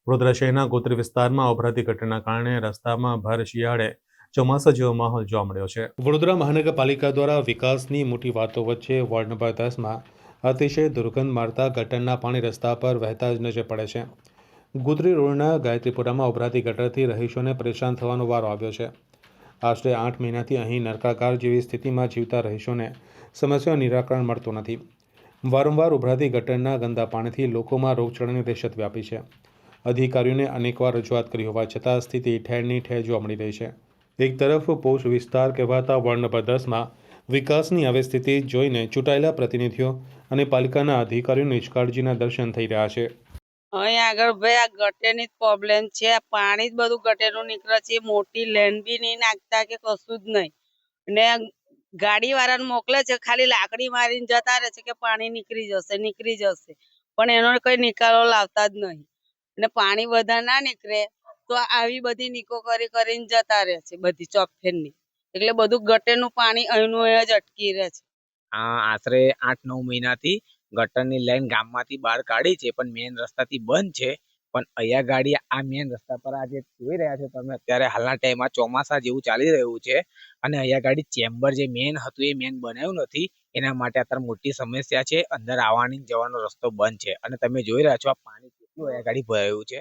વડોદરા શહેરના ગોત્રી વિસ્તારમાં ઉભરાતી ગટરના કારણે રસ્તામાં ભર શિયાળે ચોમાસા જેવો માહોલ જોવા મળ્યો છે। વડોદરા મહાનગરપાલિકા દ્વારા વિકાસની મોટી વાતો વચ્ચે વોર્ડ નંબર 10માં અતિશય દુર્ગંધ મારતા ગટરના પાણી રસ્તા પર વહેતા જ નજર પડે છે। ગોત્રી રોડના ગાયત્રીપુરામાં ઉભરાતી ગટરથી રહીશોને પરેશાન થવાનો વારો આવ્યો છે। આશરે 8 મહિનાથી અહીં નરકાગાર જેવી સ્થિતિમાં જીવતા રહીશોને સમસ્યાનું નિરાકરણ મળતું નથી। વારંવાર ઉભરાતી ગટરના ગંદા પાણીથી લોકોમાં રોગચાળાની દહેશત વ્યાપી છે। અધિકારીઓને અનેકવાર રજૂઆત કરી હોવા છતાં સ્થિતિ ઠેરની ઠેર જોવા મળી રહી છે। એક તરફ પોષ વિસ્તાર કહેવાતા વોર્ડ નંબર 10માં વિકાસની આવી સ્થિતિ જોઈને ચૂંટાયેલા પ્રતિનિધિઓ અને પાલિકાના અધિકારીઓ નિષ્કાળજીના દર્શન થઈ રહ્યા છે। અહીં આગળ ભાઈ આ ગટરની જ પ્રોબ્લેમ છે। આ પાણી જ બધું ગટરનું નીકળે છે। મોટી લેન બી નહીં નાખતા કે કશું જ નહીં, ને ગાડી વાળાને મોકલે છે, ખાલી લાકડી મારીને જતા રહે છે કે પાણી નીકળી જશે, પણ એનો કઈ નિકાલો લાવતા જ નહીં। ને પાણી વધારે ના નીકળે તો આવી બધી નીકો કરીને જતા રહે છે બધી ચોકફેરની, એટલે બધું ગટરનું પાણી અહીંનું અહીં જ અટકી રહે છે। આશરે 8-9 મહિનાથી ગટરની લાઈન ગામમાંથી બહાર કાઢી છે, પણ મેઇન રસ્તાથી બંધ છે। પણ અહીંયા ગાડી આ મેઇન રસ્તા પર આજે જોઈ રહ્યા છો તમે, અત્યારે હાલના ટાઈમમાં ચોમાસા જેવું ચાલી રહ્યું છે અને અહીંયા ગાડી ચેમ્બર જે મેઇન હતું એ મેઇન બનાવ્યું નથી, એના માટે અત્યારે મોટી સમસ્યા છે। અંદર આવવાની જવાનો રસ્તો બંધ છે અને તમે જોઈ રહ્યા છો આ પાણી કેટલું અહીંયા ગાડી ભરાયું છે।